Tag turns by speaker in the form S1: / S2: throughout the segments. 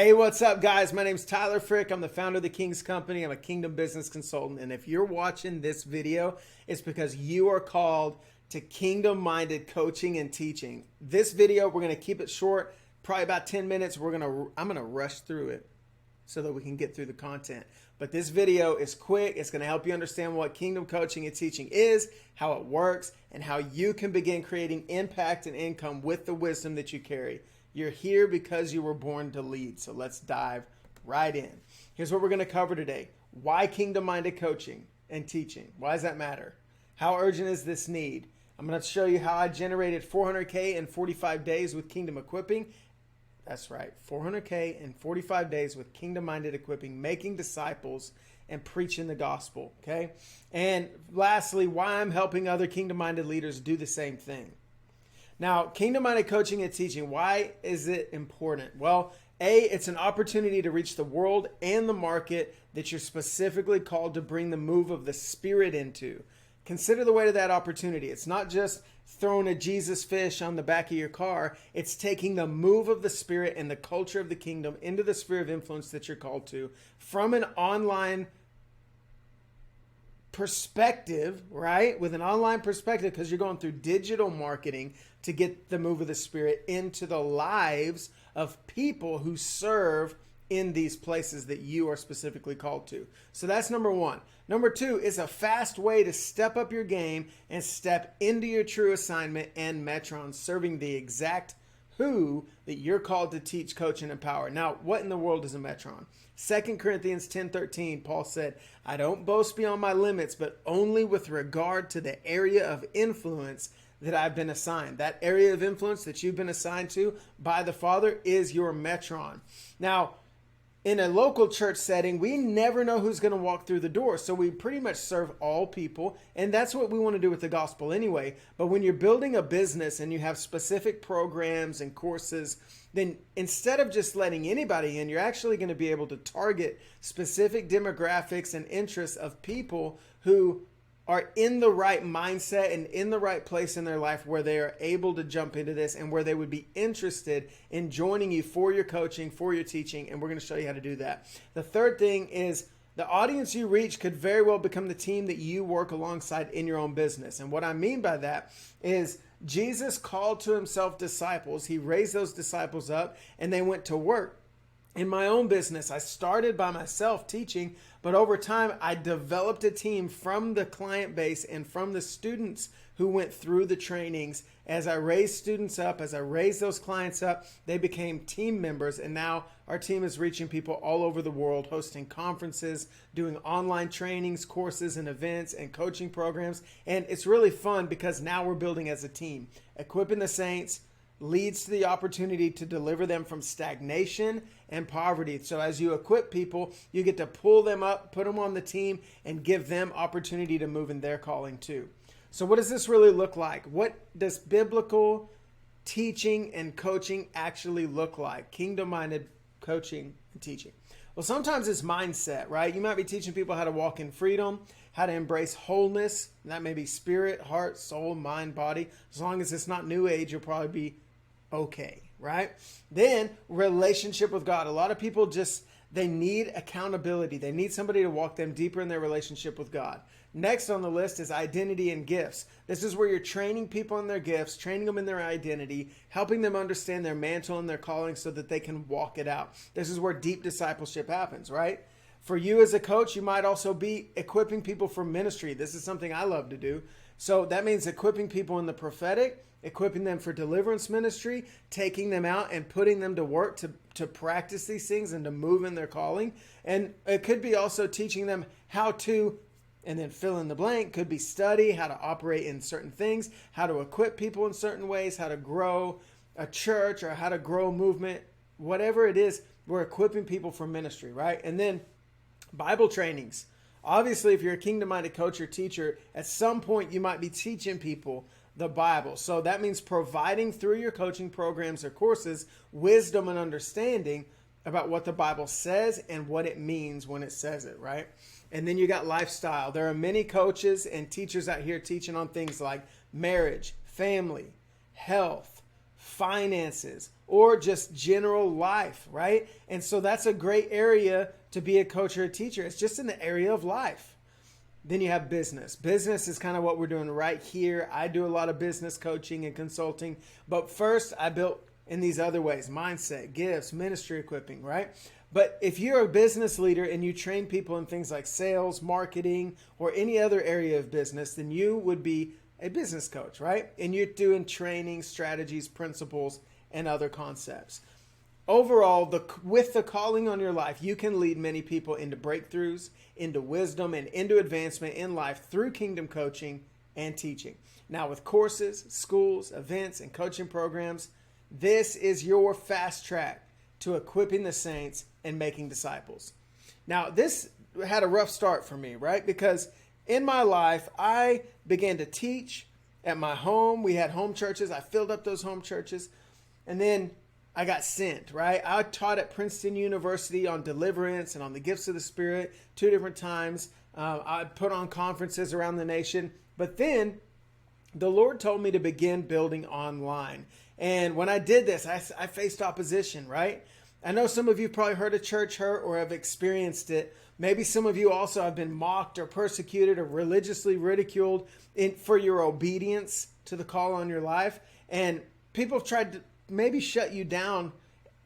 S1: Hey, what's up, guys? My name's Tyler Frick. I'm the founder of The King's Company. I'm a Kingdom Business Consultant. And if you're watching this video, it's because you are called to kingdom-minded coaching and teaching. This video, we're going to keep it short, probably about 10 minutes. I'm going to rush through it so that we can get through the content. But this video is quick. It's going to help you understand what kingdom coaching and teaching is, how it works, and how you can begin creating impact and income with the wisdom that you carry. You're here because you were born to lead. So let's dive right in. Here's what we're going to cover today. Why kingdom-minded coaching and teaching? Why does that matter? How urgent is this need? I'm going to show you how I generated $400K in 45 days with Kingdom Equipping. That's right, $400K in 45 days with kingdom-minded equipping, making disciples and preaching the gospel, okay? And lastly, why I'm helping other kingdom-minded leaders do the same thing. Now, kingdom-minded coaching and teaching, why is it important? Well, it's an opportunity to reach the world and the market that you're specifically called to bring the move of the Spirit into. Consider the weight of that opportunity. It's not just throwing a Jesus fish on the back of your car. It's taking the move of the Spirit and the culture of the kingdom into the sphere of influence that you're called to from an online perspective, right? With an online perspective, because you're going through digital marketing to get the move of the Spirit into the lives of people who serve in these places that you are specifically called to. So that's number one. Number two is a fast way to step up your game and step into your true assignment and metron, serving the exact who that you're called to teach, coach, and empower. Now, what in the world is a metron? 2 Corinthians 10:13, Paul said, I don't boast beyond my limits, but only with regard to the area of influence that I've been assigned. That area of influence that you've been assigned to by the Father is your metron. Now, in a local church setting, we never know who's going to walk through the door. So we pretty much serve all people. And that's what we want to do with the gospel anyway. But when you're building a business and you have specific programs and courses, then instead of just letting anybody in, you're actually going to be able to target specific demographics and interests of people who are in the right mindset and in the right place in their life where they are able to jump into this and where they would be interested in joining you for your coaching, for your teaching, and we're going to show you how to do that. The third thing is the audience you reach could very well become the team that you work alongside in your own business. And what I mean by that is Jesus called to himself disciples. He raised those disciples up and they went to work. In my own business, I started by myself teaching, but over time, I developed a team from the client base and from the students who went through the trainings. As I raised students up, as I raised those clients up, they became team members. And now our team is reaching people all over the world, hosting conferences, doing online trainings, courses, and events and coaching programs. And it's really fun because now we're building as a team, equipping the saints, leads to the opportunity to deliver them from stagnation and poverty. So as you equip people, you get to pull them up, put them on the team, and give them opportunity to move in their calling too. So what does this really look like? What does biblical teaching and coaching actually look like? Kingdom-minded coaching and teaching. Well, sometimes it's mindset, right? You might be teaching people how to walk in freedom, how to embrace wholeness. That may be spirit, heart, soul, mind, body. As long as it's not new age, you'll probably be okay, right? Then relationship with God. A lot of people they need accountability. They need somebody to walk them deeper in their relationship with God. Next on the list is identity and gifts. This is where you're training people in their gifts, training them in their identity, helping them understand their mantle and their calling so that they can walk it out. This is where deep discipleship happens, right? For you as a coach, you might also be equipping people for ministry. This is something I love to do. So that means equipping people in the prophetic, equipping them for deliverance ministry, taking them out and putting them to work to practice these things and to move in their calling. And it could be also teaching them how to, and then fill in the blank, could be study, how to operate in certain things, how to equip people in certain ways, how to grow a church or how to grow a movement, whatever it is, we're equipping people for ministry, right? And then Bible trainings. Obviously, if you're a kingdom-minded coach or teacher, at some point you might be teaching people the Bible. So that means providing through your coaching programs or courses wisdom and understanding about what the Bible says and what it means when it says it, right? And then you got lifestyle. There are many coaches and teachers out here teaching on things like marriage, family, health, finances, or just general life, right? And so that's a great area to be a coach or a teacher. It's just in the area of life. Then you have business. Business is kind of what we're doing right here. I do a lot of business coaching and consulting, but first I built in these other ways: mindset, gifts, ministry equipping, right? But if you're a business leader and you train people in things like sales, marketing, or any other area of business, then you would be a business coach, right? And you're doing training, strategies, principles, and other concepts. Overall, with the calling on your life, you can lead many people into breakthroughs, into wisdom, and into advancement in life through kingdom coaching and teaching. Now, with courses, schools, events, and coaching programs, this is your fast track to equipping the saints and making disciples. Now, this had a rough start for me, right? Because in my life, I began to teach at my home. We had home churches. I filled up those home churches. And then I got sent, right? I taught at Princeton University on deliverance and on the gifts of the Spirit 2 different times. I put on conferences around the nation. But then the Lord told me to begin building online. And when I did this, I faced opposition, right? I know some of you probably heard of church hurt or have experienced it. Maybe some of you also have been mocked or persecuted or religiously ridiculed for your obedience to the call on your life. And people have tried to maybe shut you down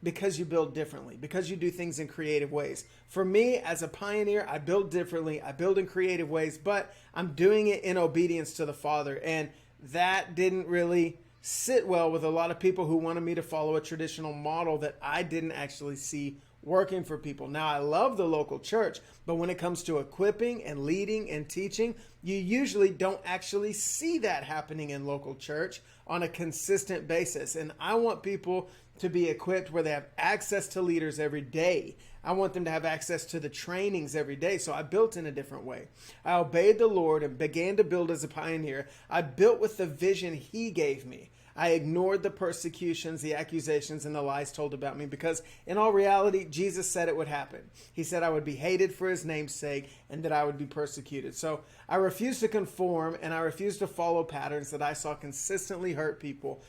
S1: because you build differently, because you do things in creative ways. For me, as a pioneer, I build differently. I build in creative ways, but I'm doing it in obedience to the Father. And that didn't really sit well with a lot of people who wanted me to follow a traditional model that I didn't actually see working for people. Now, I love the local church, but when it comes to equipping and leading and teaching, you usually don't actually see that happening in local church on a consistent basis. And I want people to be equipped where they have access to leaders every day. I want them to have access to the trainings every day. So I built in a different way. I obeyed the Lord and began to build as a pioneer. I built with the vision He gave me. I ignored the persecutions, the accusations, and the lies told about me because in all reality, Jesus said it would happen. He said I would be hated for His name's sake and that I would be persecuted. So I refused to conform and I refused to follow patterns that I saw consistently hurt people.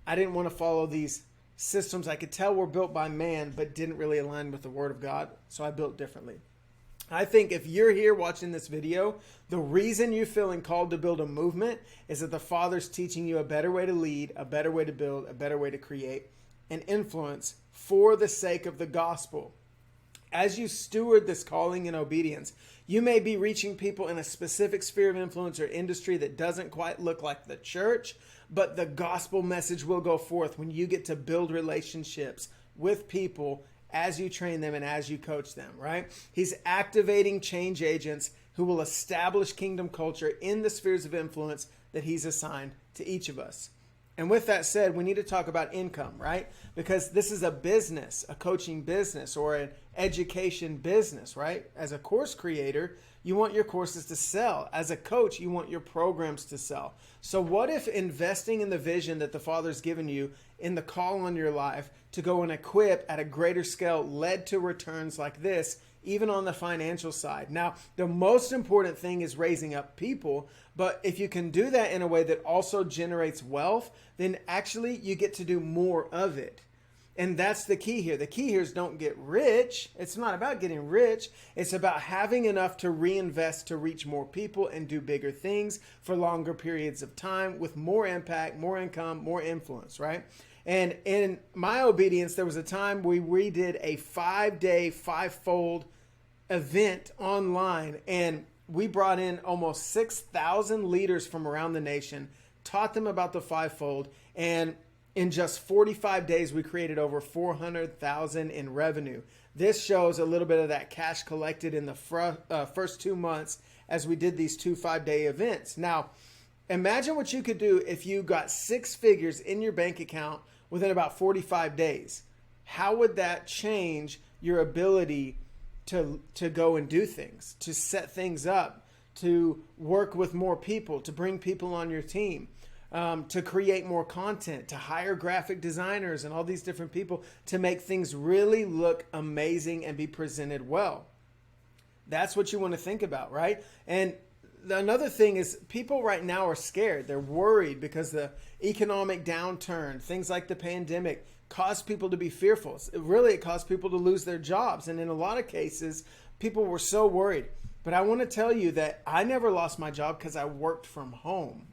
S1: I didn't want to follow these systems I could tell were built by man but didn't really align with the Word of God. So I built differently. I think if you're here watching this video, the reason you're feeling called to build a movement is that the Father's teaching you a better way to lead, a better way to build, a better way to create and influence for the sake of the gospel. As you steward this calling in obedience, you may be reaching people in a specific sphere of influence or industry that doesn't quite look like the church, but the gospel message will go forth when you get to build relationships with people as you train them and as you coach them, right? He's activating change agents who will establish kingdom culture in the spheres of influence that He's assigned to each of us. And with that said, we need to talk about income, right? Because this is a business, a coaching business or an education business, right? As a course creator, you want your courses to sell. As a coach, you want your programs to sell. So what if investing in the vision that the Father's given you in the call on your life to go and equip at a greater scale led to returns like this, even on the financial side? Now, the most important thing is raising up people, but if you can do that in a way that also generates wealth, then actually you get to do more of it. And that's the key here. The key here is don't get rich. It's not about getting rich. It's about having enough to reinvest to reach more people and do bigger things for longer periods of time with more impact, more income, more influence, right? And in my obedience, there was a time we did a 5-day, 5-fold event online, and we brought in almost 6,000 leaders from around the nation, taught them about the 5-fold, and in just 45 days, we created over $400,000 in revenue. This shows a little bit of that cash collected in the first 2 months as we did these 2 5-day events. Now, imagine what you could do if you got 6 figures in your bank account within about 45 days. How would that change your ability to go and do things, to set things up, to work with more people, to bring people on your team? To create more content, to hire graphic designers and all these different people to make things really look amazing and be presented well. That's what you want to think about, right? And another thing is people right now are scared. They're worried because the economic downturn, things like the pandemic, caused people to be fearful. It caused people to lose their jobs. And in a lot of cases, people were so worried. But I want to tell you that I never lost my job because I worked from home,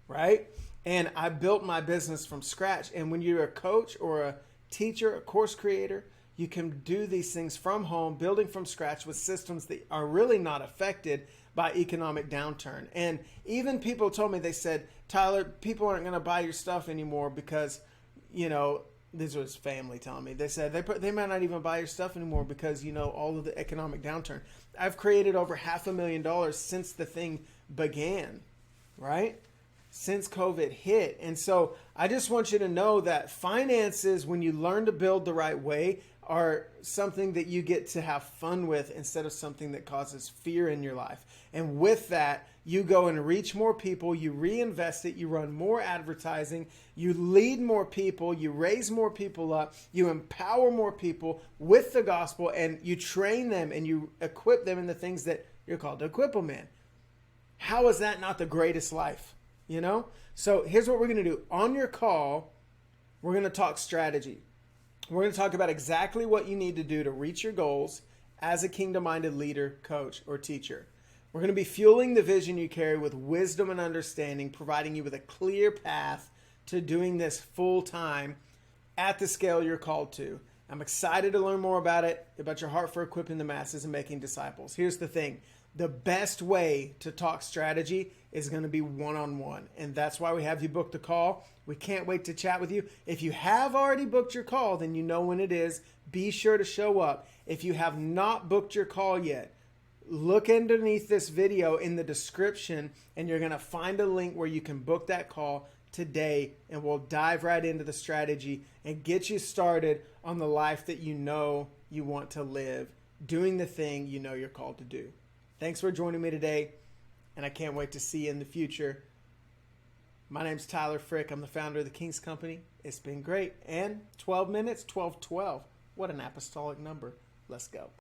S1: right? And I built my business from scratch. And when you're a coach or a teacher, a course creator, you can do these things from home, building from scratch with systems that are really not affected by economic downturn. And even people told me, they said, Tyler, people aren't going to buy your stuff anymore because, this was family telling me. They said they might not even buy your stuff anymore because, all of the economic downturn. I've created over $500,000 since the thing began, right? Since COVID hit. And so I just want you to know that finances, when you learn to build the right way, are something that you get to have fun with instead of something that causes fear in your life. And with that, you go and reach more people, you reinvest it, you run more advertising, you lead more people, you raise more people up, you empower more people with the gospel, and you train them and you equip them in the things that you're called to equip them in. How is that not the greatest life? So here's what we're going to do. On your call, we're going to talk strategy. We're going to talk about exactly what you need to do to reach your goals as a kingdom-minded leader, coach, or teacher. We're going to be fueling the vision you carry with wisdom and understanding, providing you with a clear path to doing this full-time at the scale you're called to. I'm excited to learn more about your heart for equipping the masses and making disciples. Here's the thing. The best way to talk strategy is going to be one-on-one. And that's why we have you book the call. We can't wait to chat with you. If you have already booked your call, then you know when it is. Be sure to show up. If you have not booked your call yet, look underneath this video in the description, and you're going to find a link where you can book that call today, and we'll dive right into the strategy and get you started on the life that you know you want to live, doing the thing you know you're called to do. Thanks for joining me today, and I can't wait to see you in the future. My name's Tyler Frick. I'm the founder of the King's Company. It's been great. And 12 minutes, 12:12. What an apostolic number. Let's go.